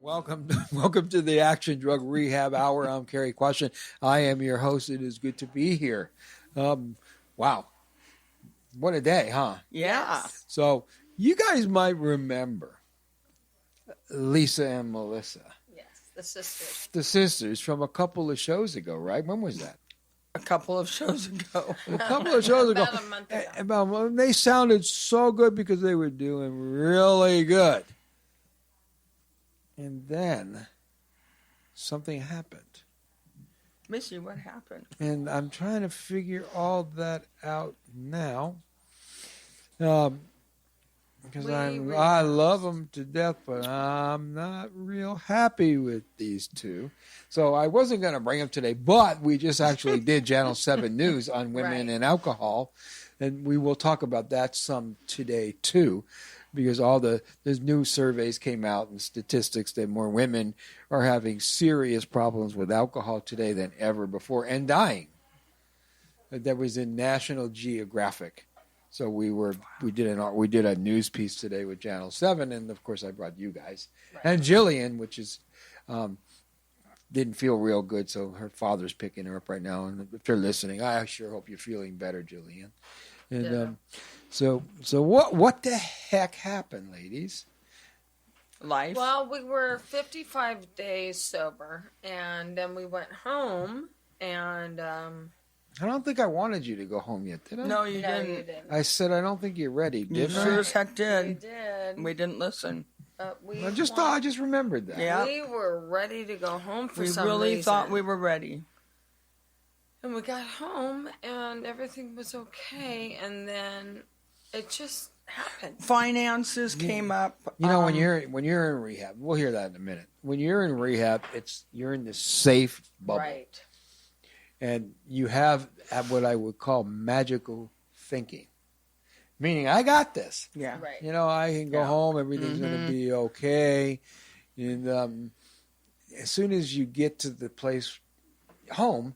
Welcome to the Action Drug Rehab Hour. I'm Cary Quashen. I am your host. It is good to be here. Wow. What a day, huh? Yeah. So you guys might remember Lisa and Melissa. Yes, the sisters. The sisters from a couple of shows ago, right? When was that? A couple of shows ago. A couple of shows ago. About a month ago. They sounded so good because they were doing really good. And then something happened. Missy, what happened? And I'm trying to figure all that out now. Because I love them to death, but I'm not real happy with these two. So I wasn't going to bring them today, but we just actually did Channel 7 News on women and alcohol. And we will talk about that some today, too. Because there's new surveys came out and statistics that more women are having serious problems with alcohol today than ever before and dying. That was in National Geographic. So we did a news piece today with Channel 7, and of course I brought you guys and Jillian, which is didn't feel real good, so her father's picking her up right now. And if you're listening, I sure hope you're feeling better, Jillian. And so what the heck happened, ladies? Life. Well, we were 55 days sober, and then we went home, and I don't think I wanted you to go home yet, did I? No, you didn't. I said I don't think you're ready, You didn't sure I? as heck did. We did. We didn't listen. I just remembered that. Yeah. We were ready to go home for We some really reason. thought we were ready. And we got home, and everything was okay, and then it just happened. Finances came up. You know, when you're in rehab, we'll hear that in a minute. When you're in rehab, you're in this safe bubble. Right. And you have what I would call magical thinking. Meaning, I got this. Yeah. Right. You know, I can go home, everything's going to be okay. And as soon as you get to the place, home,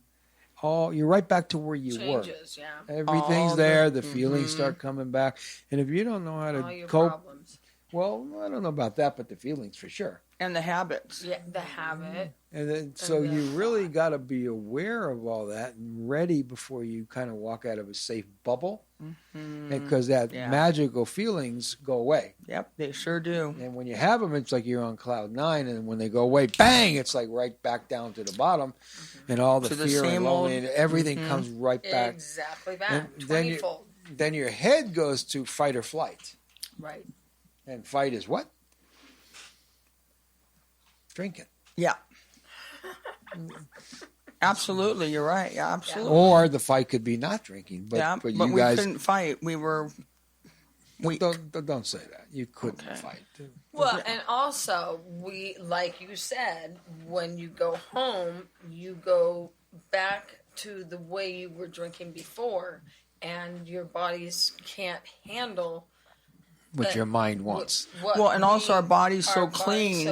you're right back to where you Changes, were. yeah. Everything's there. The feelings start coming back. And if you don't know how All to your cope, problems. well, I don't know about that, but the feelings for sure. And the habits. Yeah, the habit. And then, so you really got to be aware of all that and ready before you kind of walk out of a safe bubble. Because that magical feelings go away. Yep, they sure do. And when you have them, it's like you're on cloud nine. And when they go away, bang, it's like right back down to the bottom. And all the fear and loneliness, everything comes right back. Exactly back. 20-fold. Then your head goes to fight or flight. Right. And fight is what? Drinking. Yeah. Absolutely, you're right. Yeah, absolutely. Or the fight could be not drinking. But you we guys couldn't fight. We were weak. Don't say that. You couldn't fight. Well, and also, like you said, when you go home, you go back to the way you were drinking before, and your bodies can't handle what your mind wants. And also our body's so clean.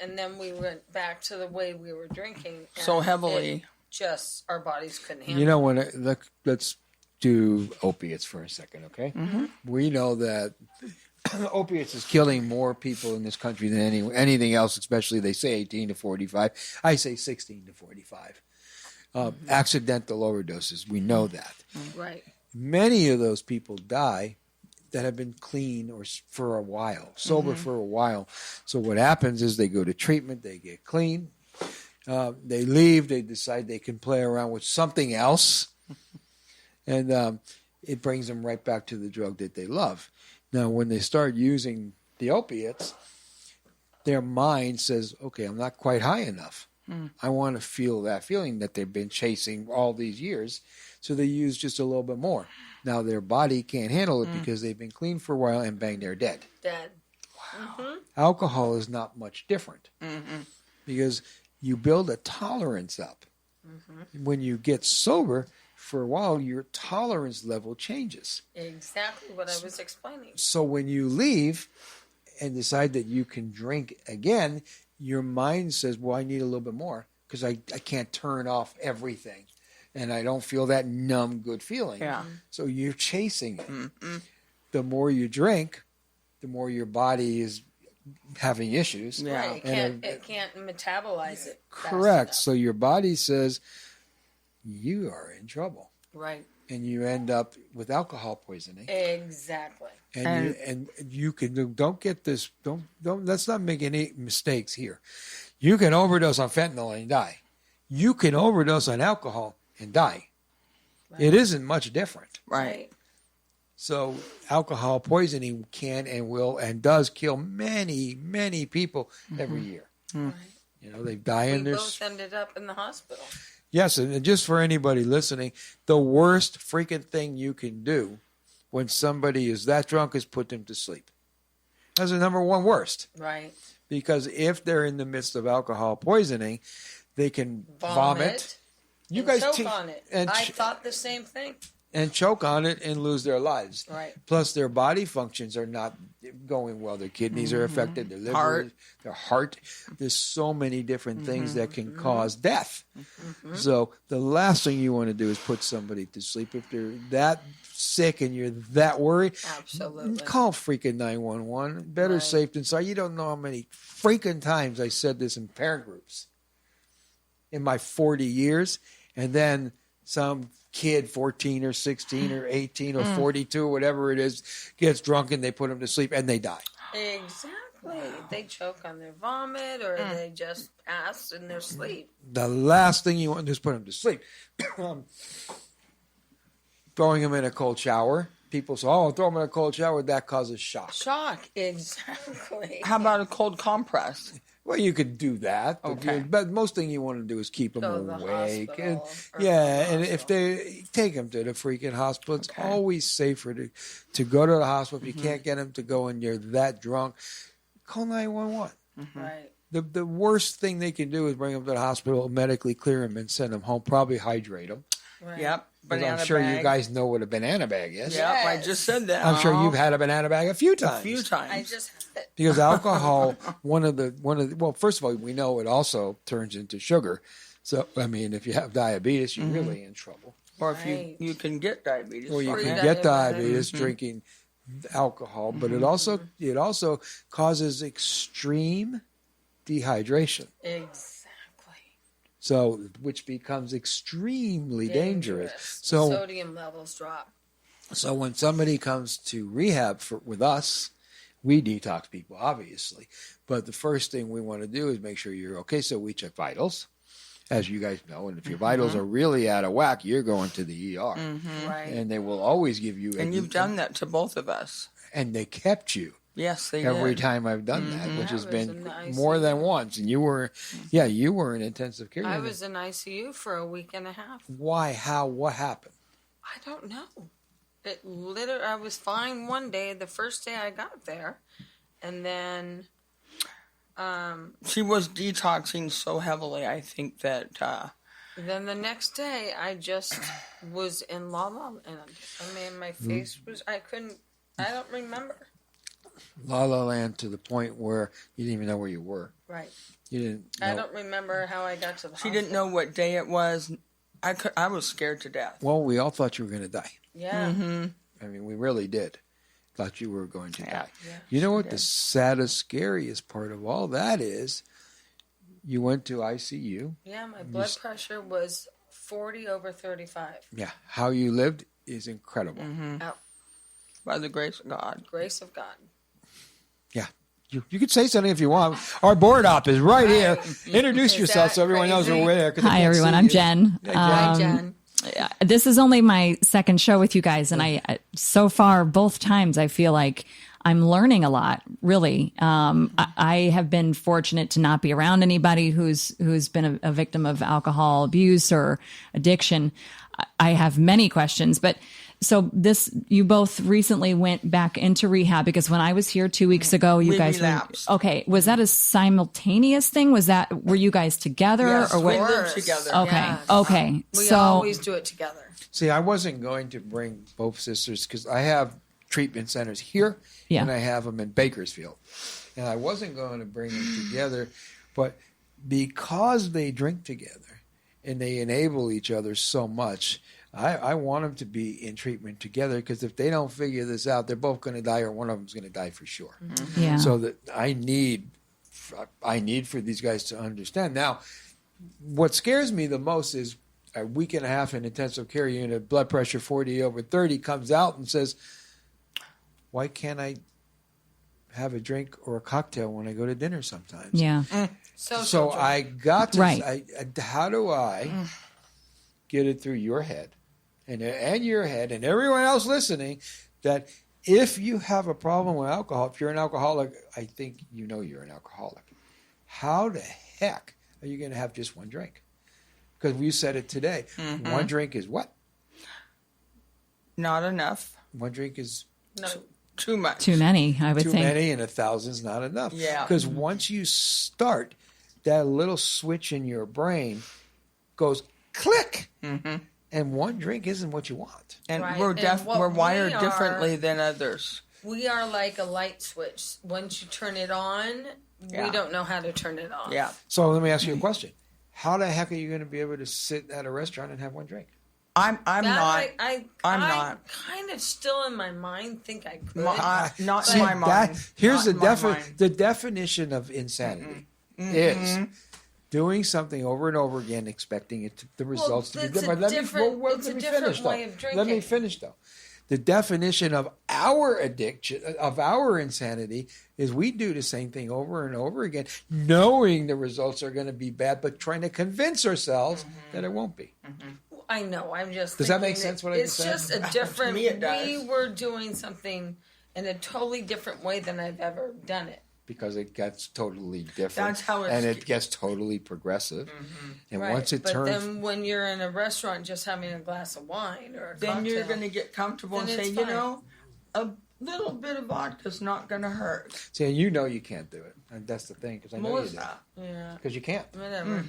And then we went back to the way we were drinking. So heavily. Just our bodies couldn't handle it. You know, let's do opiates for a second, okay? We know that opiates is killing more people in this country than anything else, especially they say 18 to 45. I say 16 to 45. Accidental overdoses, we know that. Right. Many of those people die that have been clean or for a while, sober for a while. So what happens is they go to treatment, they get clean, they leave, they decide they can play around with something else, and it brings them right back to the drug that they love. Now, when they start using the opiates, their mind says, okay, I'm not quite high enough. I want to feel that feeling that they've been chasing all these years. So they use just a little bit more. Now their body can't handle it because they've been clean for a while and bang, they're dead. Dead. Wow. Alcohol is not much different because you build a tolerance up. When you get sober, for a while, your tolerance level changes. Exactly what I was explaining. So when you leave and decide that you can drink again, your mind says, well, I need a little bit more because I can't turn off everything. And I don't feel that numb, good feeling. Yeah. So you're chasing it. The more you drink, the more your body is having issues. Yeah. Right. And It can't metabolize it. fast Correct. enough. So your body says you are in trouble, Right. and you end up with alcohol poisoning. Exactly. And you can don't get this. Don't. Let's not make any mistakes here. You can overdose on fentanyl and die. You can overdose on alcohol and die. Right. It isn't much different. Right. So alcohol poisoning can and will and does kill many people every year. Right. You know, they die We in their both ended up in the hospital. Yes, and just for anybody listening, the worst freaking thing you can do when somebody is that drunk is put them to sleep. That's the number one worst. Right. Because if they're in the midst of alcohol poisoning, they can vomit. You and guys choke on it. and I thought the same thing. and choke on it and lose their lives. Right. Plus, their body functions are not going well. Their kidneys are affected. Their liver, Heart. their heart. There's so many different things that can cause death. So the last thing you want to do is put somebody to sleep. If they're that sick and you're that worried, Absolutely. call freaking 911. Better Right. safe than sorry. You don't know how many freaking times I said this in parent groups in my 40 years, and then some kid 14 or 16 or 18 or 42 or whatever it is gets drunk and they put them to sleep and they die. Exactly. They choke on their vomit or they just pass in their sleep. The last thing you want to do is put them to sleep. Throwing them in a cold shower. People say, oh, throw them in a cold shower. That causes shock. Shock. Exactly. How about a cold compress? Well, you could do that. Okay. But most thing you want to do is keep them Go to the awake. And, hospital or yeah, the and if hospital. they take them to the freaking hospital, it's Okay. always safer to go to the hospital. If you can't get them to go and you're that drunk, call 911. Right. The worst thing they can do is bring them to the hospital, medically clear them, and send them home. Probably hydrate them. Right. Yep. 'Cause Banana I'm sure bag. you guys know what a banana bag is. Yep, I Yes. just said that. I'm sure you've had a banana bag a few times. a few times. I just had it. Because alcohol, one of the well, first of all, we know it also turns into sugar. So I mean, if you have diabetes, you're really in trouble. or if Right. you can get diabetes. Or you from can it. get Pre-diabetic. diabetes drinking alcohol, but it also causes extreme dehydration. Exactly. So which becomes extremely dangerous. The So sodium levels drop. so when somebody comes to rehab with us, we detox people, obviously. But the first thing we want to do is make sure you're okay. So we check vitals, as you guys know. And if your vitals are really out of whack, you're going to the ER. Right. And they will always give you And you've done that to both of us. And they kept you Yes, they every did. time I've done that, which I has was been in the more ICU. than once. And you were in intensive care. I unit. was in ICU for a week and a half. Why? How? What happened? I don't know. It literally, I was fine one day, the first day I got there, and then, She was detoxing so heavily, I think that then the next day I just was in la la land. I mean, my face was, I don't remember. La La Land to the point where you didn't even know where you were. Right. You didn't. I know. don't remember how I got to the she hospital. didn't know what day it was. I was scared to death. Well, we all thought you were going to die. Yeah. I mean, we really did. Thought you were going to die. Yeah. You know what the saddest, scariest part of all that is? You went to ICU. Yeah, my blood pressure was 40 over 35. Yeah. How you lived is incredible. Oh, By the grace of God. grace of God. Yeah. You can say something if you want. Our board op is right here. Introduce Is yourself that so everyone knows crazy? we're there. 'cause they Hi, can't everyone. see I'm you. Jen. Hi, Jen. This is only my second show with you guys, and so far, both times, I feel like I'm learning a lot. Really, I have been fortunate to not be around anybody who's been a victim of alcohol abuse or addiction. I have many questions, but. So you both recently went back into rehab because when I was here 2 weeks ago, you We guys relapsed. okay. Was that a simultaneous thing? Were you guys together Yes, or we what? lived together. Okay. Yes. Okay. We so always do it together. See, I wasn't going to bring both sisters because I have treatment centers here Yeah. and I have them in Bakersfield. And I wasn't going to bring them together, but because they drink together and they enable each other so much, I want them to be in treatment together, because if they don't figure this out, they're both going to die, or one of them's going to die for sure. Yeah. So that I need for these guys to understand. Now, what scares me the most is a week and a half in intensive care unit, blood pressure 40/30, comes out and says, why can't I have a drink or a cocktail when I go to dinner sometimes? Yeah. So I got to, Right. how do I get it through your head and your head and everyone else listening, that if you have a problem with alcohol, if you're an alcoholic, I think you know you're an alcoholic. How the heck are you going to have just one drink? Because you said it today. One drink is what? Not enough. One drink is Too much. Too many, I would too think. many, and 1,000's not enough. Yeah. Because once you start, that little switch in your brain goes click, and one drink isn't what you want. And Right. we're And what we're wired we are- differently than others. We are like a light switch. Once you turn it on, Yeah. we don't know how to turn it off. Yeah. So let me ask you a question. How the heck are you going to be able to sit at a restaurant and have one drink? I'm That not. I I'm not. kind of still in my mind think I could. Not See, in my mind. Here's Not the in my mind. the definition of insanity is doing something over and over again, expecting the results to be it's a different. different- it's a different way of Let me drinking. finish though. The definition of our addiction, of our insanity, is we do the same thing over and over again, knowing the results are going to be bad, but trying to convince ourselves that it won't be. I know. I'm just. Does that thinking make sense what I it's just said? just a different. me it does. We were doing something in a totally different way than I've ever done it. Because it gets totally different. That's how it's- and it gets totally progressive. And Right. once it but turns, then when you're in a restaurant just having a glass of wine or a Then cocktail, you're going to get comfortable and Then say, it's you fine. know, a little bit of vodka's not going to hurt. see, and you know you can't do it. And that's the thing, because I know you do. Melissa, yeah, Because you can't. whatever.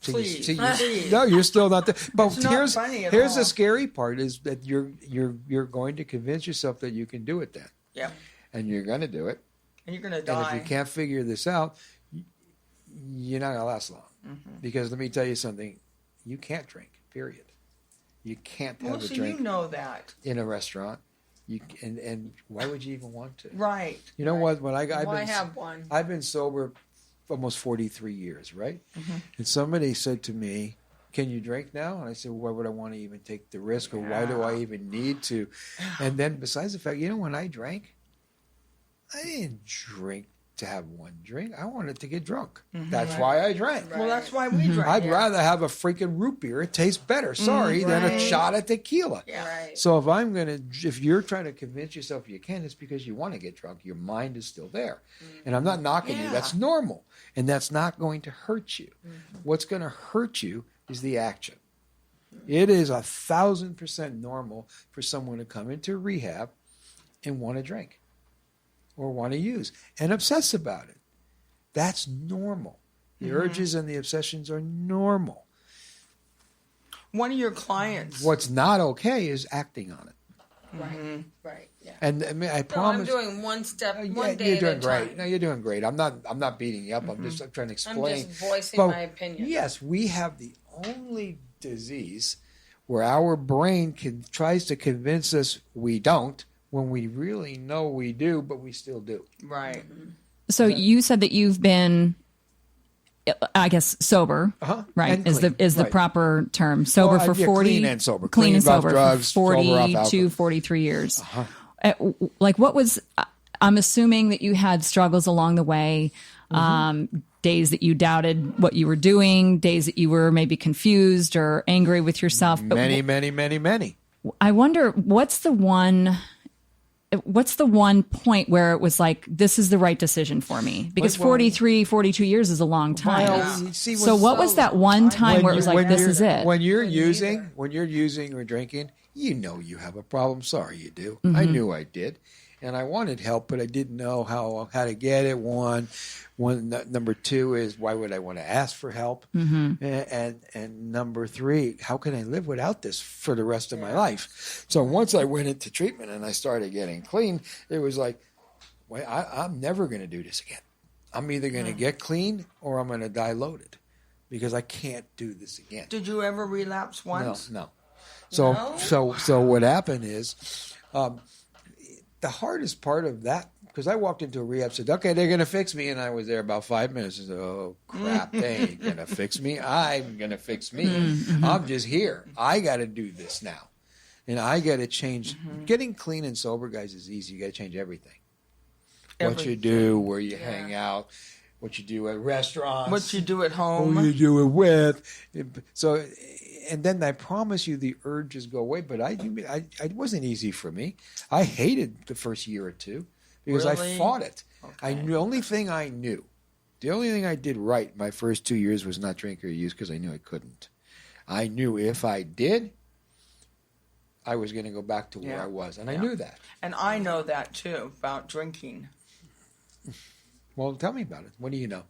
So Please, you, please. no, you're still not there. But It's not funny at here's all. the scary part: is that you're going to convince yourself that you can do it then, yeah, and you're going to do it. and you're going to And die. if you can't figure this out, you're not going to last long. Because let me tell you something: you can't drink. Period. You can't have Well, a so drink you know that. in a restaurant. And why would you even want to? Right. You know what? When I've Why been have one? I've been sober almost 43 years, right? And somebody said to me, "Can you drink now?" And I said, "Why would I want to even take the risk, or why do I even need to?" And then, besides the fact, when I drank, I didn't drink to have one drink. I wanted to get drunk. That's why I drank. Well, that's why we drank. I'd rather have a freaking root beer. It tastes better. Sorry, than a right. shot of tequila. Yeah, right. So if you're trying to convince yourself you can, it's because you want to get drunk. Your mind is still there. And I'm not knocking you. Yeah. That's normal. And that's not going to hurt you. What's going to hurt you is the action. It is 1,000% normal for someone to come into rehab and want to drink or want to use and obsess about it. That's normal. The urges and the obsessions are normal. One of your clients. What's not okay is acting on it. Right. Right. Yeah. And I mean, I No, I'm promise. doing one step, Yeah, one day you're doing at a great. time. No, you're doing great. I'm not beating you up. I'm just trying to I'm explain. just voicing But my opinion. yes, we have the only disease where our brain tries to convince us we don't, when we really know we do, but we still do. Right. So you said that you've been, I guess, sober, right? And Is clean, the right. proper term? Sober Well, for yeah, 40, clean and sober. clean Clean and off sober drugs, for sober off 42, alcohol. 43 years. Like, what was? I'm assuming that you had struggles along the way. Days that you doubted what you were doing, days that you were maybe confused or angry with yourself. But Many. I wonder what's the one point where it was like, this is the right decision for me? Because Well, 43, 42 years is a long time. Well, you see, So what was that one time where it was like, this is it? When you're using or drinking, you know you have a problem. Sorry, you do. I knew I did, and I wanted help, but I didn't know how to get it. One, number two is, why would I want to ask for help? And number three, how can I live without this for the rest of my life? So once I went into treatment and I started getting clean, it was like, wait, I'm never going to do this again. I'm either going to get clean or I'm going to die loaded, because I can't do this again. Did you ever relapse once? No. So No? so what happened is, the hardest part of that, because I walked into a rehab, said, okay, they're going to fix me. And I was there about 5 minutes. I said, oh, crap, they ain't going to fix me. I'm going to fix me. I'm just here. I got to do this now. And I got to change. Getting clean and sober, guys, is easy. You got to change everything. What you do, where you hang out, what you do at restaurants. What you do at home. Who you do it with. So, and then I promise you the urges go away. But it wasn't easy for me. I hated the first year or two because Really? I fought it. Okay. The only thing I did right my first 2 years was not drink or use because I knew I couldn't. I knew if I did, I was going to go back to where I was. And I knew that. And I know that, too, about drinking. Well, tell me about it. What do you know?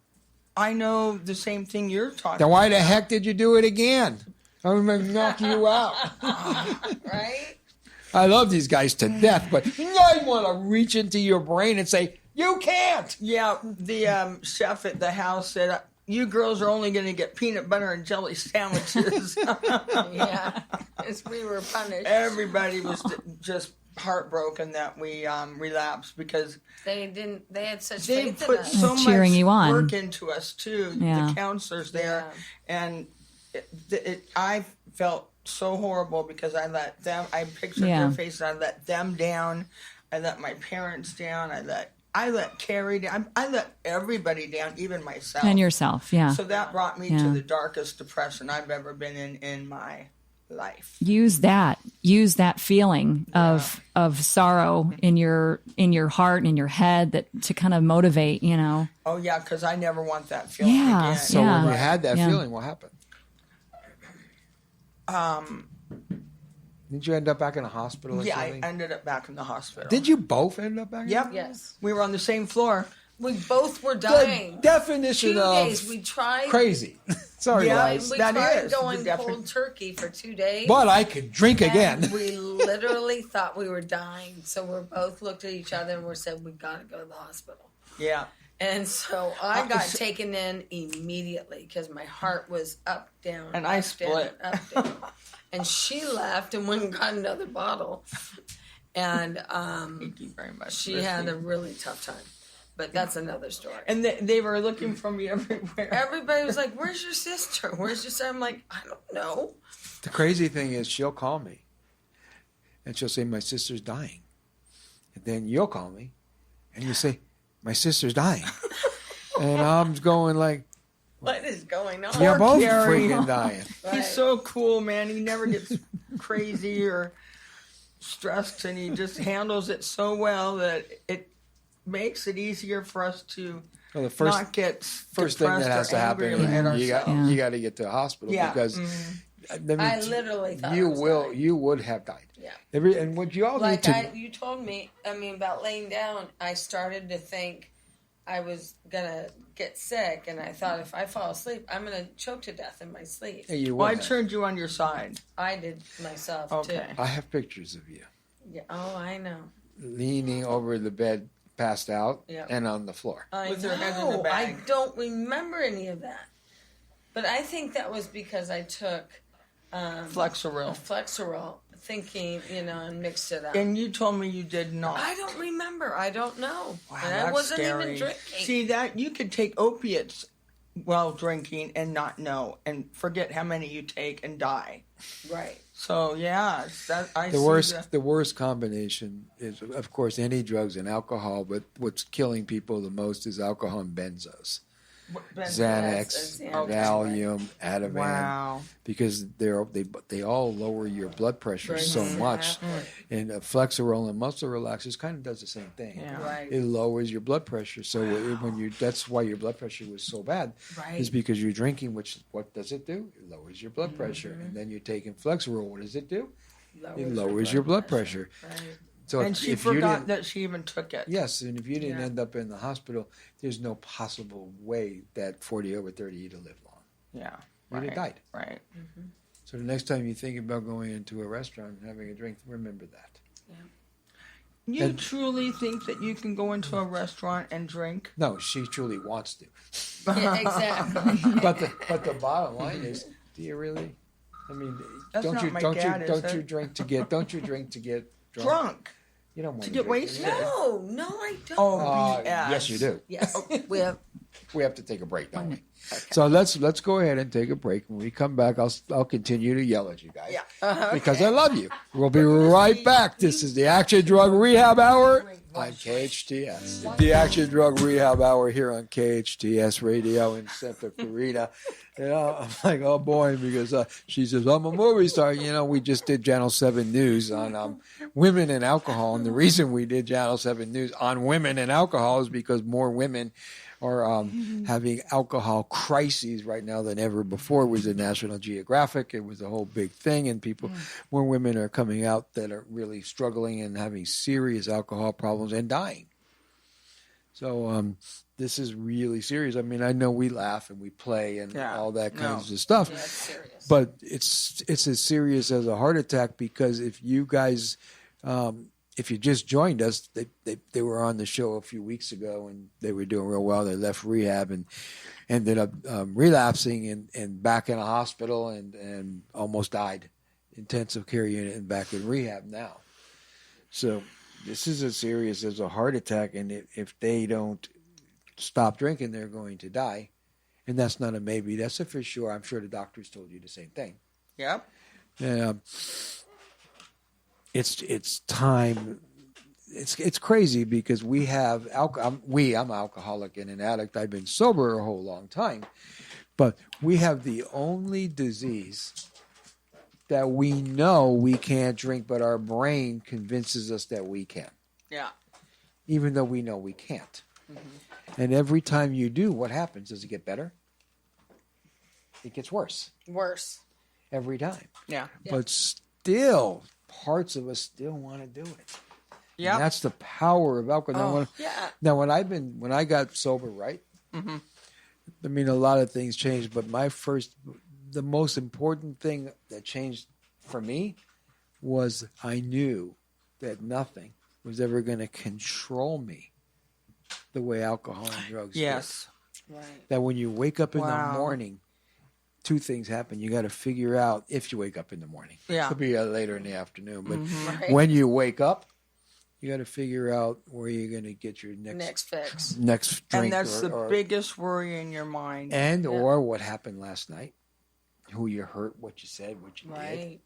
I know the same thing you're talking Then why the heck did you do it again? I'm going to knock you out. Right? I love these guys to death, but I want to reach into your brain and say, you can't. Yeah, the chef at the house said, you girls are only going to get peanut butter and jelly sandwiches. Yeah. As we were punished. Everybody was just heartbroken that we relapsed because They had such they faith in put us. so much Cheering you on. work into us, too, Yeah. the counselors there. And I felt so horrible because I pictured their faces. I let them down. I let my parents down. I let Cary down. I let everybody down, even myself. And yourself, yeah. So that brought me to the darkest depression I've ever been in my life. Use that feeling of sorrow in your heart and in your head to kind of motivate, Oh yeah, because I never want that feeling Yeah. again. So when you had that feeling, what happened? Didn't you end up back in a hospital or Yeah, something? I ended up back in the hospital. Did you both end up back? Yep. Yes. We were on the same floor. We both were The dying. definition 2 of days. We tried. crazy. Sorry, Yeah, guys. We That tried is going the cold turkey for 2 days. But I could drink and again. we literally thought we were dying. So we both looked at each other and we said, we got to go to the hospital. Yeah. And so I got taken in immediately because my heart was up, down, And I up, split. down, up, down. And she left and went and got another bottle. And Thank you very much. she Christy. had a really tough time. But that's another story. And they were looking for me everywhere. Everybody was like, where's your sister? Where's your son? I'm like, I don't know. The crazy thing is she'll call me and she'll say, my sister's dying. And then you'll call me and you say, my sister's dying. And I'm going like, What is going on? you're both Cary. freaking dying. Right. He's so cool, man. He never gets crazy or stressed, and he just handles it so well that it makes it easier for us to Well, the first not get thing that depressed has or to happen angry at is ourselves. you got to get to the hospital Yeah. because I literally thought you I was will dying. you would have died. Yeah. And what you all need to You told me, about laying down, I started to think I was going to get sick, and I thought if I fall asleep, I'm going to choke to death in my sleep. Yeah, you Well, I would have. turned you on your side. I did myself, Okay. too. I have pictures of you Yeah. Oh, I know. leaning over the bed, passed out, Yeah. and on the floor. I With know. her head in the bag. I don't remember any of that. But I think that was because I took Flexeril. thinking, and mixed it up. And you told me you did not. I don't remember. I don't know. Wow, and I that's wasn't scary. even drinking. See, that you could take opiates while drinking and not know and forget how many you take and die. Right. So yeah, The worst combination is, of course, any drugs and alcohol. But what's killing people the most is alcohol and benzos, Xanax, Xanax, Valium, Ativan, Wow. because they all lower your blood pressure so much. And Flexeril and muscle relaxers kind of does the same thing. Yeah. Right. It lowers your blood pressure. So that's why your blood pressure was so bad. Right. Is because you're drinking, which what does it do? It lowers your blood pressure. And then you're taking Flexeril. What does it do? It lowers your blood pressure. Right. So And she if you forgot didn't, that she even took it. yes, and if you didn't Yeah. end up in the hospital, there's no possible way that 40 over 30 you'd have lived long. Yeah. You'd have died. Right. So the next time you think about going into a restaurant and having a drink, remember that. You truly think that you can go into a restaurant and drink? No, she truly wants to. Yeah, exactly. But the bottom line is, do you really? I mean, That's don't not you my don't dad, you is don't you it? drink to get Drunk. You don't want To get drink, do you? wasted? No, I don't. Oh, Yes, you do. Yes, we have. We have to take a break, don't we? Okay. So let's go ahead and take a break. When we come back, I'll continue to yell at you guys. Yeah. Because I love you. We'll be right back. This is the Action Drug Rehab Hour on KHTS. The Action Drug Rehab Hour here on KHTS Radio in Santa Clarita. You know, I'm like, oh boy, because she says, I'm a movie star. You know, we just did Channel 7 News on women and alcohol. And the reason we did Channel 7 News on women and alcohol is because more women are having alcohol crises right now than ever before. It was in National Geographic. It was a whole big thing. And more women are coming out that are really struggling and having serious alcohol problems and dying. So this is really serious. I mean, I know we laugh and we play and all that kinds of stuff. Yeah, it's serious. But it's as serious as a heart attack, because if you guys if you just joined us, they were on the show a few weeks ago and they were doing real well. They left rehab and ended up relapsing and back in a hospital and almost died. Intensive care unit and back in rehab now. So this is as serious as a heart attack, and if they don't stop drinking, they're going to die. And that's not a maybe. That's a for sure. I'm sure the doctors told you the same thing. Yep. It's time. It's crazy because we have alcohol. I'm an alcoholic and an addict. I've been sober a whole long time, but we have the only disease that we know we can't drink, but our brain convinces us that we can. Yeah. Even though we know we can't. Mm-hmm. And every time you do, what happens? Does it get better? It gets worse. Worse. Every time. Yeah. But still, parts of us still want to do it. Yeah. That's the power of alcohol. Now, when I got sober, right? Mm-hmm. I mean, a lot of things changed, but the most important thing that changed for me was I knew that nothing was ever going to control me the way alcohol and drugs did. Yes. Right. That when you wake up in the morning, two things happen. You got to figure out if you wake up in the morning. Yeah. It could be later in the afternoon. But when you wake up, you got to figure out where you're going to get your next fix. Next drink. And that's the biggest worry in your mind. Or what happened last night. Who you hurt, what you said, what you did.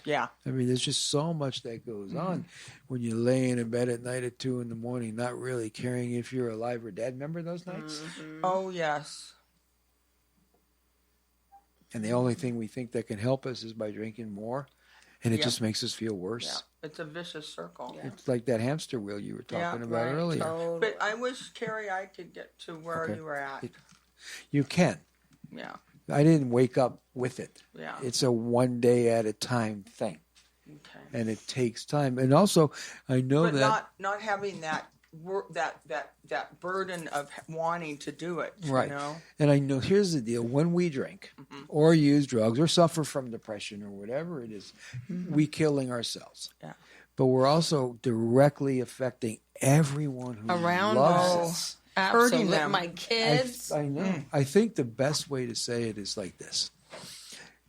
Yeah. I mean, there's just so much that goes on when you're laying in bed at night at 2 a.m, not really caring if you're alive or dead. Remember those nights? Mm-hmm. Oh, yes. And the only thing we think that can help us is by drinking more. And it just makes us feel worse. Yeah. It's a vicious circle. Yeah. It's like that hamster wheel you were talking about earlier. Totally. But I wish, Cary, I could get to where you were at. You can. Yeah. I didn't wake up with it. Yeah. It's a one day at a time thing. Okay. And it takes time. And also, I know that not having that burden of wanting to do it. Right. You know? And I know, here's the deal. When we drink or use drugs or suffer from depression or whatever it is, we killing ourselves. Yeah. But we're also directly affecting everyone who around loves us. us. Absolutely. Hurting them. My kids. I know. I think the best way to say it is like this.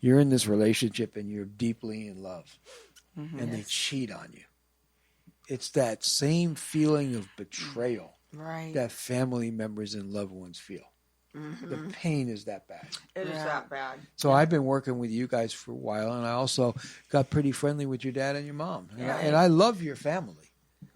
You're in this relationship and you're deeply in love. And they cheat on you. It's that same feeling of betrayal that family members and loved ones feel. The pain is that bad. It is that bad. So I've been working with you guys for a while, and I also got pretty friendly with your dad and your mom. And I love your family.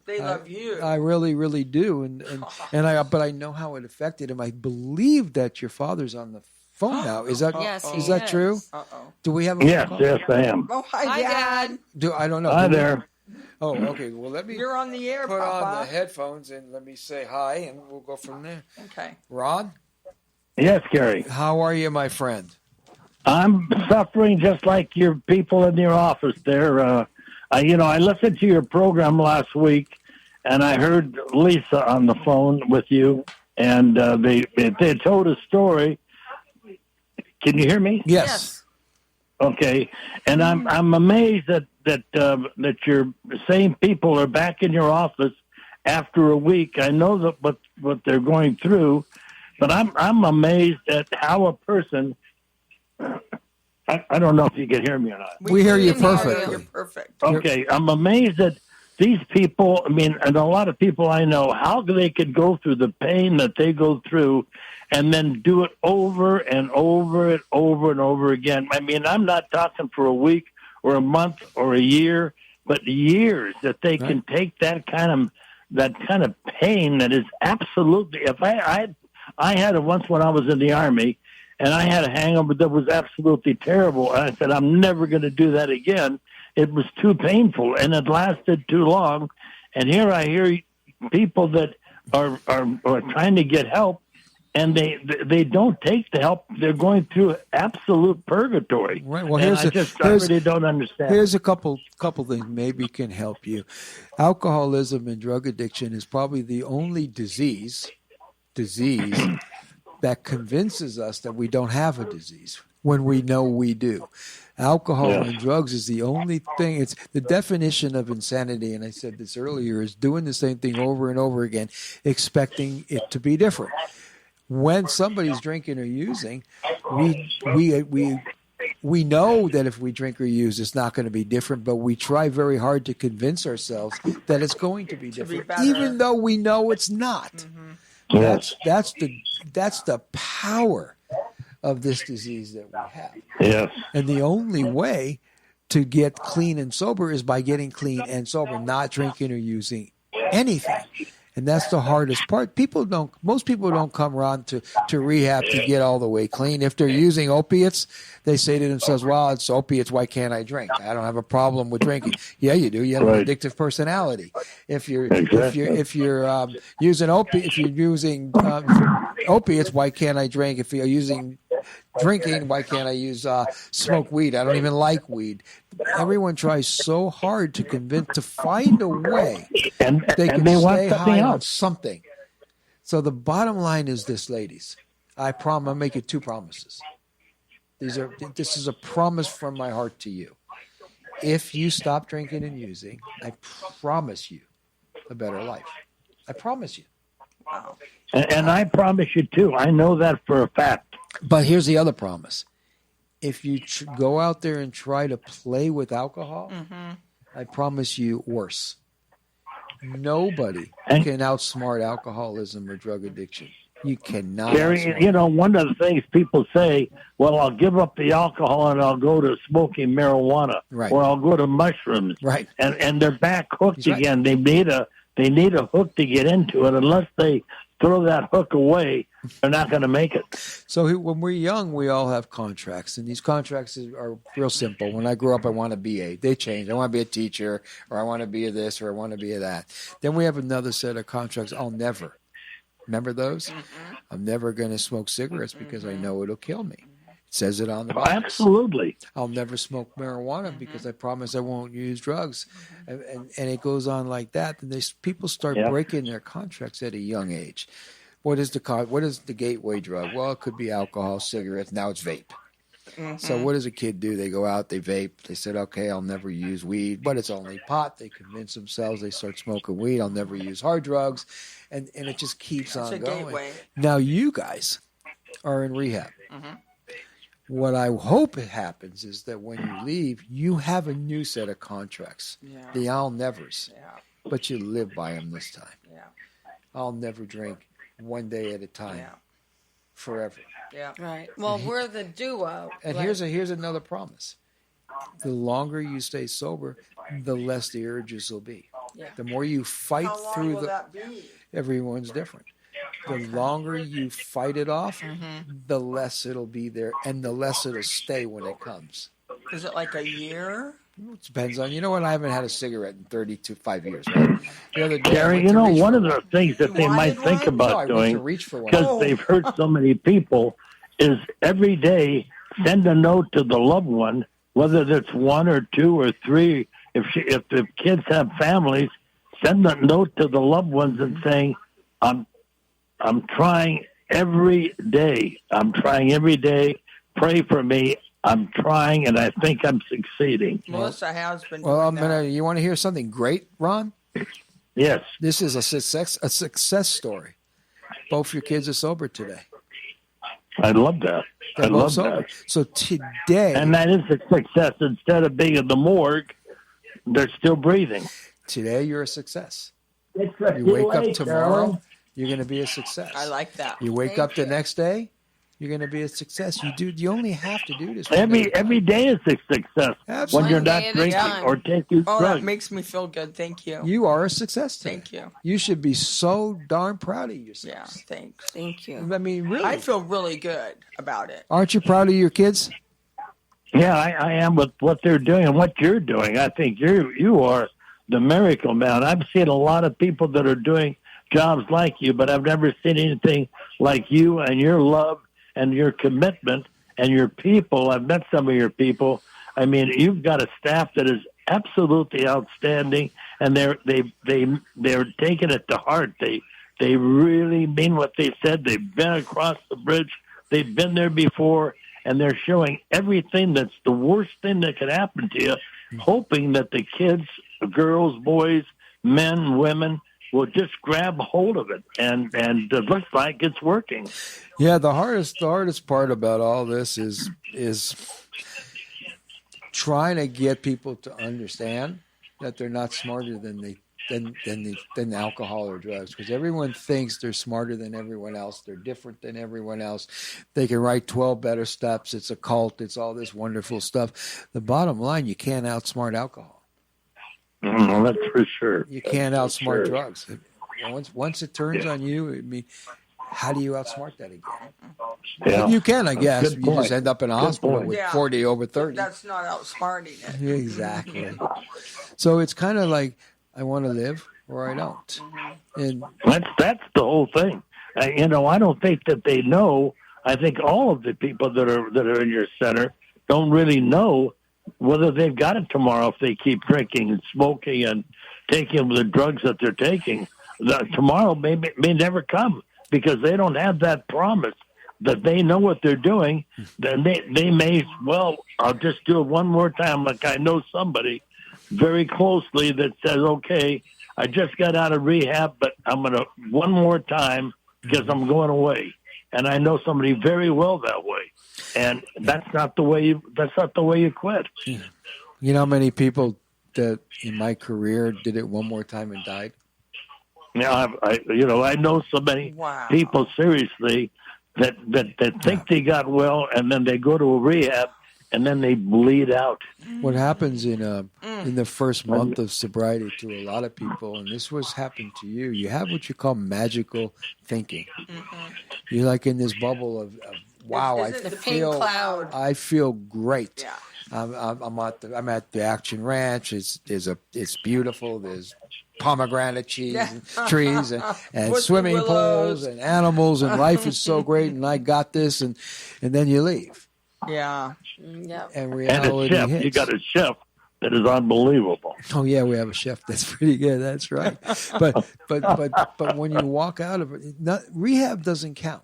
They love you. I really, really do. But I know how it affected him. I believe that your father's on the phone now. Is that true? Uh-oh. Do we have a Yes, phone call? yes, I am. Oh, hi, Dad. I don't know. Hi there. Oh, okay. Well, let me You're on the air, put Papa. on the headphones and let me say hi, and we'll go from there. Okay. Ron, Yes, Cary. how are you, my friend? I'm suffering just like your people in your office there. I listened to your program last week, and I heard Lisa on the phone with you, and they told a story. Can you hear me? Yes. Okay, and I'm amazed that your same people are back in your office after a week. I know that what they're going through, but I'm amazed at how a person I don't know if you can hear me or not. We hear you can hear perfectly. You're perfect. Okay, I'm amazed that these people, and a lot of people I know, how they could go through the pain that they go through and then do it over and over and over and over again. I'm not talking for a week or a month or a year, but years that they can take that kind of pain that is absolutely. If I had it once when I was in the Army, and I had a hangover that was absolutely terrible. And I said, I'm never going to do that again. It was too painful, and it lasted too long. And here I hear people that are trying to get help, and they don't take the help. They're going through absolute purgatory. Right. Well, I really don't understand. Here's a couple things maybe can help you. Alcoholism and drug addiction is probably the only disease that convinces us that we don't have a disease when we know we do. Alcohol and drugs is the only thing. It's the definition of insanity, and I said this earlier, is doing the same thing over and over again, expecting it to be different. When somebody's drinking or using, we know that if we drink or use, it's not going to be different, but we try very hard to convince ourselves that it's going to be different, even though we know it's not. Mm-hmm. Yes. That's the power of this disease that we have. Yes. And the only way to get clean and sober is by getting clean and sober, not drinking or using anything. And that's the hardest part. Most people don't come around to rehab to get all the way clean. If they're using opiates, they say to themselves, well, it's opiates, why can't I drink? I don't have a problem with drinking. Yeah, you do. You have an addictive personality. If you're using opiates, why can't I drink? If you're using drinking, why can't I use smoke weed? I don't even like weed. Everyone tries so hard to find a way and they can they want stay something high else. on something. So the bottom line is this, ladies. I'll make you two promises. This is a promise from my heart to you. If you stop drinking and using, I promise you a better life. I promise you. Wow. And I promise you too. I know that for a fact. But here's the other promise. If you go out there and try to play with alcohol, I promise you worse. Nobody can outsmart alcoholism or drug addiction. You cannot. Cary, one of the things people say, well, I'll give up the alcohol and I'll go to smoking marijuana, or I'll go to mushrooms, and they're back hooked again. They need a hook to get into it. Unless they throw that hook away, they're not going to make it. So when we're young, we all have contracts, and these contracts are real simple. When I grew up, I want to be they change. I want to be a teacher, or I want to be a this, or I want to be a that. Then we have another set of contracts. I'll never. Remember those? Mm-hmm. I'm never going to smoke cigarettes because I know it'll kill me. It says it on the box. Absolutely. I'll never smoke marijuana because I promise I won't use drugs. And it goes on like that. And people start breaking their contracts at a young age. What is the gateway drug? Well, it could be alcohol, cigarettes. Now it's vape. Mm-hmm. So what does a kid do? They go out, they vape. They said, okay, I'll never use weed, but it's only pot. They convince themselves. They start smoking weed. I'll never use hard drugs. And it just keeps on going. Gateway. Now you guys are in rehab. Mm-hmm. What I hope it happens is that when you leave, you have a new set of contracts. Yeah. The I'll nevers. Yeah. But you live by them this time. Yeah. I'll never drink one day at a time. Yeah. Forever. Yeah. Right. Well, we're the duo. And here's another promise. The longer you stay sober, the less the urges will be. Yeah. The more you fight through will that be? Everyone's different. The longer you fight it off, the less it'll be there, and the less it'll stay when it comes. Is it like a year? It depends on. You know what? I haven't had a cigarette in 5 years. Right? The other day, Gary, one of the things that they might think about doing, because they've hurt so many people, is every day send a note to the loved one, whether it's one or two or three. If the kids have families, send a note to the loved ones and saying, I'm trying every day. I'm trying every day. Pray for me. I'm trying, and I think I'm succeeding. Melissa has been. Well, you want to hear something great, Ron? Yes. This is a success story. Both your kids are sober today. I love that. I They're both love sober. that. So today, And that is a success. Instead of being in the morgue, they're still breathing. today you're a success. You You wake up tomorrow, you're going to be a success. I like that. You wake up the next day, you're going to be a success. You only have to do this Every day is a success. Absolutely. When you're One not day at a drinking time. or taking Oh, drugs. that makes me feel good. Thank you. You are a success today. Thank you. You should be so darn proud of yourself. Yeah, thanks. Thank you. I mean, really. I feel really good about it. Aren't you proud of your kids? Yeah, I am with what they're doing and what you're doing. I think you are the miracle man. I've seen a lot of people that are doing jobs like you, but I've never seen anything like you and your love and your commitment and your people. I've met some of your people. I mean, you've got a staff that is absolutely outstanding, and they're taking it to heart. They really mean what they said. They've been across the bridge. They've been there before, and they're showing everything that's the worst thing that could happen to you, hoping that the kids, girls, boys, men, women, will just grab hold of it, and it looks like it's working. Yeah, the hardest part about all this is trying to get people to understand that they're not smarter than alcohol or drugs, because everyone thinks they're smarter than everyone else. They're different than everyone else. They can write 12 better steps. It's a cult. It's all this wonderful stuff. The bottom line, you can't outsmart alcohol. That's for sure. You can't outsmart drugs. Once it turns on you, I mean, how do you outsmart that again? Yeah. You can, I guess. Good You point. just end up in a hospital point. with Yeah. 40 over 30. That's not outsmarting it. Exactly. So it's kind of like, I want to live or I don't. And That's the whole thing. I don't think that they know. I think all of the people that are in your center don't really know whether they've got it tomorrow if they keep drinking and smoking and taking the drugs that they're taking. Tomorrow may never come because they don't have that promise that they know what they're doing. Then they may, well, I'll just do it one more time. Like I know somebody very closely that says, okay, I just got out of rehab, but I'm going to one more time because I'm going away. And I know somebody very well that way. And that's not the way you quit. you know how many people that in my career did it one more time and died? Now, I know so many people seriously that think they got well, and then they go to a rehab, and then they bleed out. What happens in the first month of sobriety to a lot of people, and this was happened to you, you have what you call magical thinking. You're like in this bubble of wow, I feel great. Yeah. I'm at the Action Ranch. It's beautiful. There's pomegranate trees and swimming pools and animals, and life is so great, and I got this, and then you leave. Yeah. Yeah. And And reality a chef, hits. you got a chef that is unbelievable. Oh yeah, we have a chef that's pretty good. That's right. But when you walk out of it, rehab doesn't count.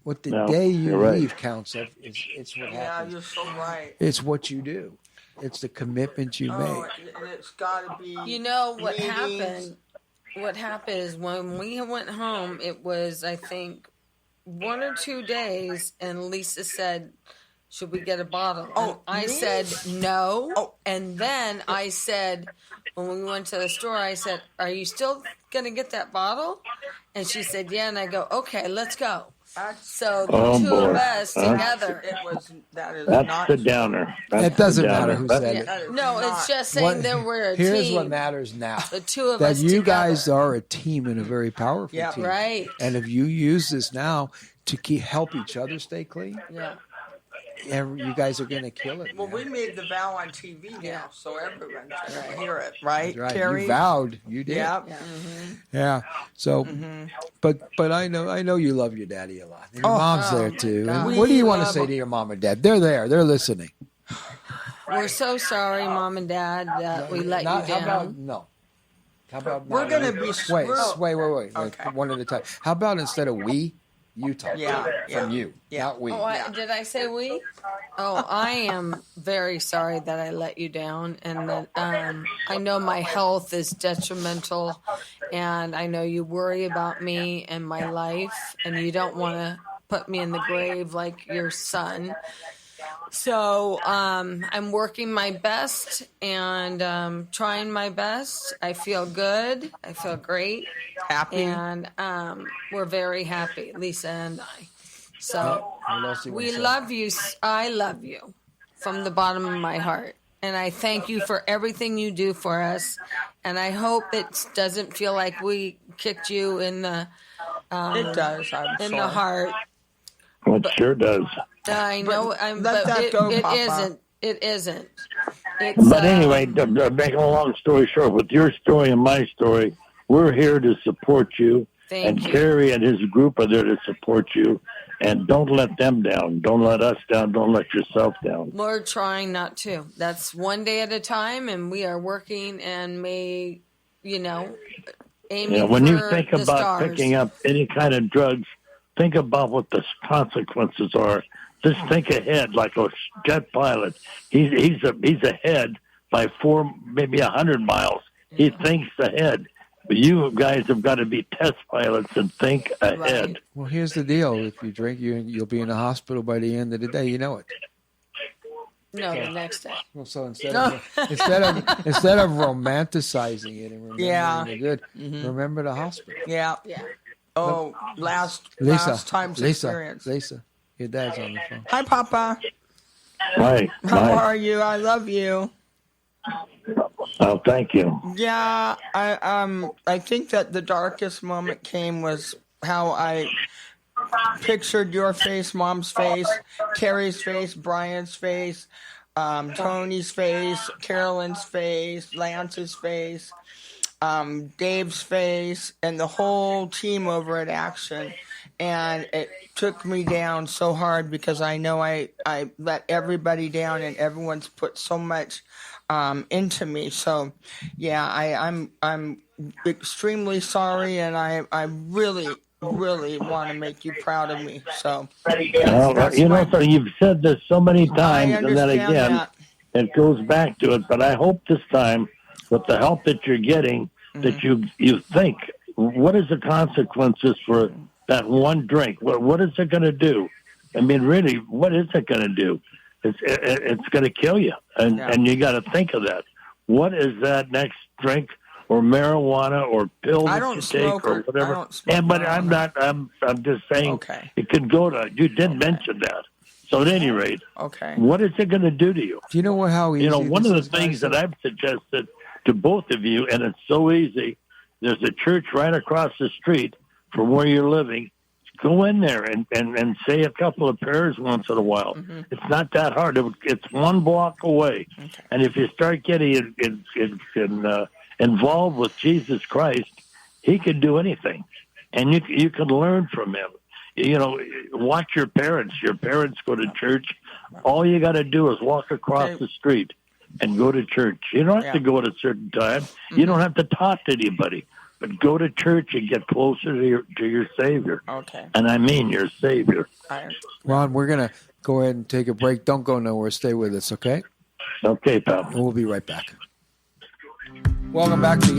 What the day you leave counts. It's what happens. Yeah, you're so right. It's what you do. It's the commitment you make. And it's got to be. You know what meetings. happened? What happened is when we went home, it was, I think, 1 or 2 days, and Lisa said, should we get a bottle? And I said no. Oh. And then I said, when we went to the store, I said, are you still going to get that bottle? And she said, yeah. And I go, okay, let's go. So the two of us together. That's the downer. It doesn't matter who said it. No, it's just saying that we're a team. Here's what matters now. The two of that us you together. guys are a team and a very powerful team. Right. And if you use this now to help each other stay clean, you guys are going to kill it. Well, we made the vow on TV now, so everyone's going to hear it, right? Right. Cary? You vowed. You did. Yeah. Yeah. So, but I know you love your daddy a lot. Your mom's there too. And what do you want to say to your mom and dad? They're there. They're listening. We're so sorry, Mom and Dad, that we let you down. How about We're going to be... Wait. Okay. One at a time. How about instead of we, you talk from you, not we. Did I say we? Oh, I am very sorry that I let you down, and that I know my health is detrimental, and I know you worry about me and my life, and you don't want to put me in the grave like your son. So I'm working my best and trying my best. I feel good. I feel great. Happy. And we're very happy, Lisa and I. So we love you. I love you from the bottom of my heart. And I thank you for everything you do for us. And I hope it doesn't feel like we kicked you in the It does. in the heart. It sure does. I know, let that it, go, it Papa. isn't. It isn't. It's, But anyway, to make a long story short, with your story and my story, we're here to support you. Thank you. Cary and his group are there to support you. And don't let them down. Don't let us down. Don't let yourself down. We're trying not to. That's one day at a time, and we are working and aiming when for you think the about stars. picking up any kind of drugs, think about what the consequences are. Just think ahead, like a jet pilot. He's ahead by 4, maybe 100 miles. He thinks ahead. But you guys have got to be test pilots and think ahead. Right. Well, here's the deal: if you drink, you'll be in the hospital by the end of the day. You know it. No, the next day. Well, so instead of romanticizing it and remembering the good, remember the hospital. Yeah. Yeah. Oh, last time's experience. Lisa, your dad's on the phone. Hi, Papa. Right. How are you? I love you. Oh, thank you. Yeah, I think that the darkest moment was how I pictured your face, Mom's face, Carrie's face, Brian's face, Tony's face, Carolyn's face, Lance's face, Dave's face, and the whole team over at Action. And it took me down so hard because I know I let everybody down, and everyone's put so much into me. So, yeah, I'm extremely sorry, and I really want to make you proud of me. So, so you've said this so many times, and then again, it goes back to it. But I hope this time, with the help that you're getting, that you think, what is the consequences for that one drink? What is it going to do? I mean, really, what is it going to do? It's going to kill you, and you got to think of that. What is that next drink or marijuana or pill that you take or whatever? But I'm not. I'm just saying. Okay. It could go to. You did mention that. So at any rate, what is it going to do to you? Do you know how easy? One of the things that I've suggested to both of you, and it's so easy. There's a church right across the street from where you're living. Go in there and say a couple of prayers once in a while. It's not that hard. It's 1 block away. Okay. And if you start getting involved with Jesus Christ, he can do anything. And you can learn from him. Watch your parents. Your parents go to church. All you got to do is walk across the street and go to church. You don't have to go at a certain time. You don't have to talk to anybody. But go to church and get closer to your Savior. Okay. And I mean your Savior. Ron, we're going to go ahead and take a break. Don't go nowhere. Stay with us, okay? Okay, pal. We'll be right back. Welcome back to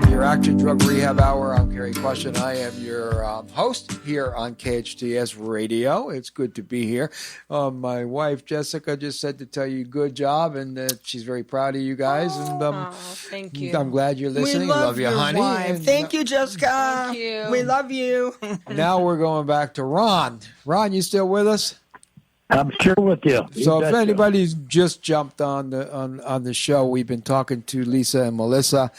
your Action Drug Rehab Hour. I'm Cary Quashen. I am your host here on KHTS Radio. It's good to be here. My wife, Jessica, just said to tell you good job and that she's very proud of you guys. And thank you. I'm glad you're listening. We love you, honey. And, thank you, Jessica. Thank you. We love you. Now we're going back to Ron. Ron, you still with us? I'm sure with you. So if anybody's just jumped on the show, we've been talking to Lisa and Melissa.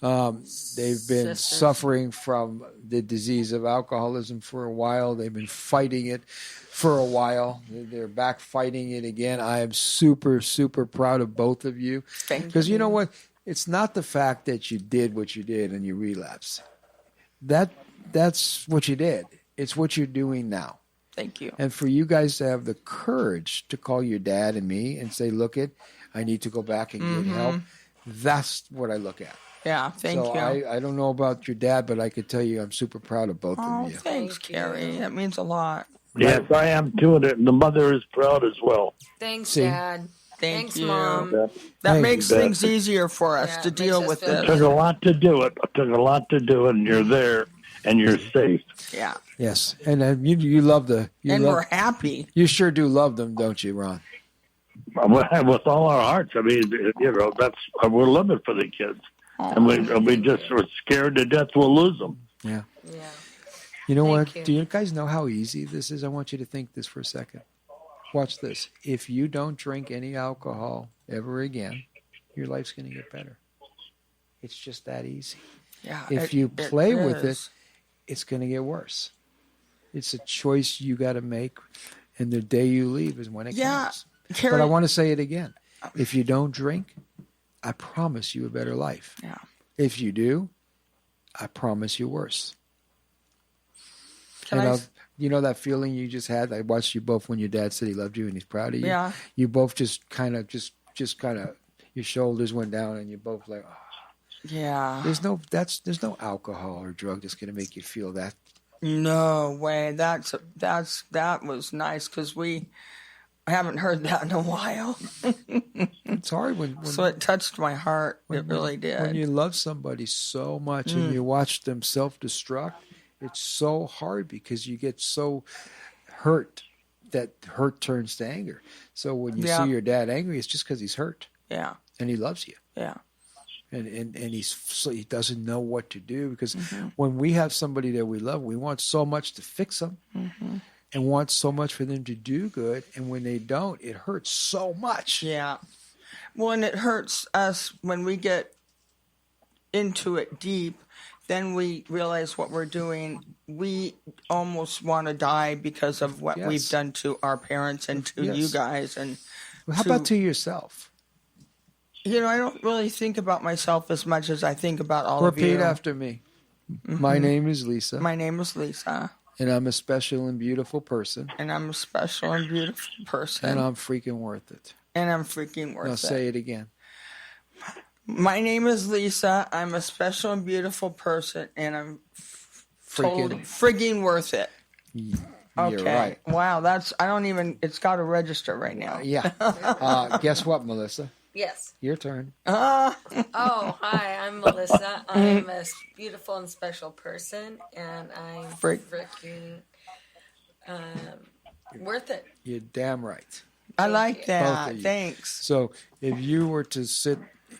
They've been suffering from the disease of alcoholism for a while. They've been fighting it for a while. They're back fighting it again. I am super, super proud of both of you. Thank you. Because you know what? It's not the fact that you did what you did and you relapsed. That's what you did. It's what you're doing now. Thank you. And for you guys to have the courage to call your dad and me and say, look, I need to go back and get help. That's what I look at. Yeah, thank you. I don't know about your dad, but I could tell you I'm super proud of both of you. Thanks, Cary. That means a lot. Yes, I am too. And the mother is proud as well. Thanks, Dad. Thanks, Mom. That makes things easier for us to deal with this. It took a lot to do it. And you're there. and you're safe. Yeah. Yes, and you love We're happy. You sure do love them, don't you, Ron? With all our hearts. I mean, that's we're living for the kids, and we just were scared to death we'll lose them. Yeah. Yeah. You know Thank what? you. Do you guys know how easy this is? I want you to think this for a second. Watch this. If you don't drink any alcohol ever again, your life's going to get better. It's just that easy. Yeah. If you play with it, is. it's going to get worse. It's a choice you got to make, and the day you leave is when it comes. Cary, But I want to say it again. If you don't drink, I promise you a better life. Yeah. If you do, I promise you worse. Can I You know that feeling you just had? I watched you both when your dad said he loved you and he's proud of you. Yeah. You both just kind of, your shoulders went down and you both like, oh. Yeah. There's no alcohol or drug that's going to make you feel that. No way. That was nice because I haven't heard that in a while. It's hard when So it touched my heart. It really did. When you love somebody so much and you watch them self-destruct, it's so hard because you get so hurt that hurt turns to anger. So when you see your dad angry, it's just because he's hurt. Yeah. And he loves you. Yeah. And he doesn't know what to do because when we have somebody that we love, we want so much to fix them and want so much for them to do good. And when they don't, it hurts so much. Yeah. Well, and it hurts us when we get into it deep. Then we realize what we're doing. We almost want to die because of what we've done to our parents and to you guys. And Well, how about to yourself? I don't really think about myself as much as I think about all of you. Repeat after me. My name is Lisa. My name is Lisa. And I'm a special and beautiful person. And I'm a special and beautiful person. And I'm freaking worth it. And I'm freaking worth it. Now say it again. My name is Lisa. I'm a special and beautiful person. And I'm totally frigging worth it. You're Okay. right. Wow, it's got to register right now. Yeah. Guess what, Melissa? Yes. Your turn. Oh, hi, I'm Melissa. I'm a beautiful and special person, and I'm freaking worth it. You're damn right. I like Both that. of you. Thanks. So if you were to sit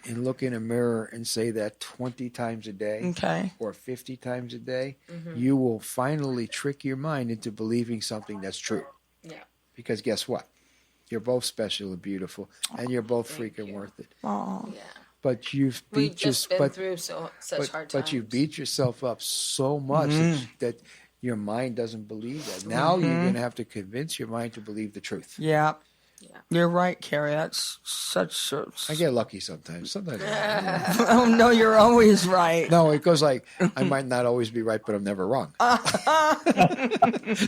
and look in a mirror and say that 20 times a day or 50 times a day, you will finally trick your mind into believing something that's true. Yeah. Because guess what? You're both special and beautiful, and you're both freaking worth it. Oh. Yeah. But you've We've beat just been through such hard times. But you beat yourself up so much that your mind doesn't believe that. Now you're going to have to convince your mind to believe the truth. Yeah. You're right, Cary. That's such a... I get lucky sometimes. Sometimes. Oh, no, you're always right. No, it goes like, I might not always be right, but I'm never wrong.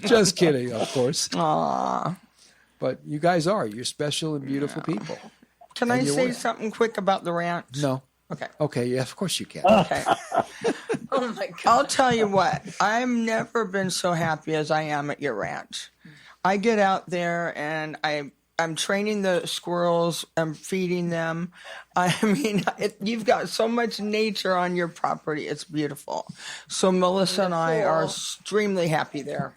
Just kidding, of course. Aww. But you guys are. You're special and beautiful people. Can I say something quick about the ranch? No. Okay. Okay, yeah, of course you can. Okay. Oh, my God. I'll tell you what. I've never been so happy as I am at your ranch. I get out there and I'm training the squirrels. I'm feeding them. I mean, you've got so much nature on your property. It's beautiful. So Melissa and I are extremely happy there.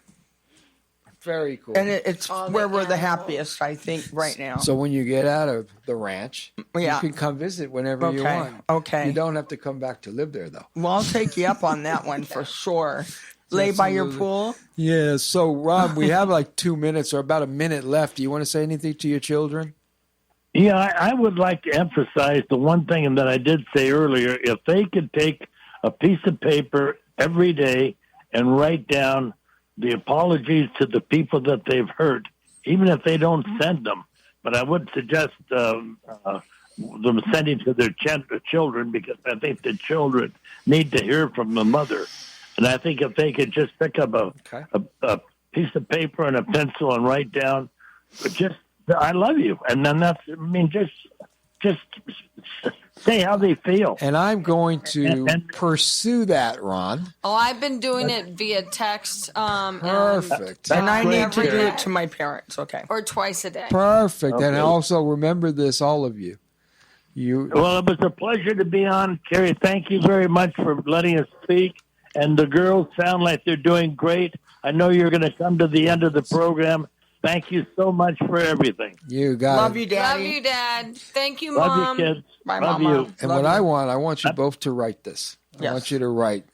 Very cool. And it's where we're the happiest, I think, right now. So when you get out of the ranch, you can come visit whenever you want. Okay. You don't have to come back to live there, though. Well, I'll take you up on that one for sure. Lay by your pool. Yeah. So, Rob, we have like 2 minutes or about a minute left. Do you want to say anything to your children? Yeah, I would like to emphasize the one thing that I did say earlier. If they could take a piece of paper every day and write down the apologies to the people that they've hurt, even if they don't send them. But I would suggest them sending to their children, because I think the children need to hear from the mother. And I think if they could just pick up a piece of paper and a pencil and write down, just, I love you. And then just say how they feel. And I'm going to pursue that, Ron. Oh, I've been doing it via text. Perfect. And I need to do it to my parents, okay? Or twice a day. Perfect. Okay. And also remember this, all of you. Well, it was a pleasure to be on. Cary, thank you very much for letting us speak. And the girls sound like they're doing great. I know you're going to come to the end of the program. Thank you so much for everything. You got Love it. you, Daddy. Love you, Dad. Thank you, Love Mom. you, kids. Bye, Love Mama. you. And Love what you. I want you both to write this. I Yes. want you to write,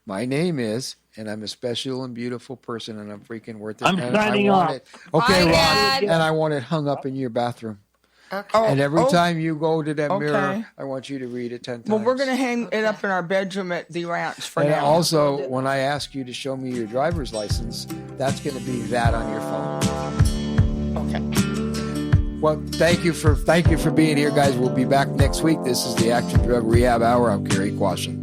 my name is, and I'm a special and beautiful person, and I'm freaking worth it. I'm and signing I want off. it. Okay, Bye, Ron. Dad. And I want it hung up in your bathroom. Oh, And every oh, time you go to that okay. mirror, I want you to read it 10 times. Well, we're going to hang it up in our bedroom at the ranch for And now. also, when I ask you to show me your driver's license, that's going to be that on your phone. Okay. Well, thank you for being here, guys. We'll be back next week. This is the Action Drug Rehab Hour. I'm Cary Quashen.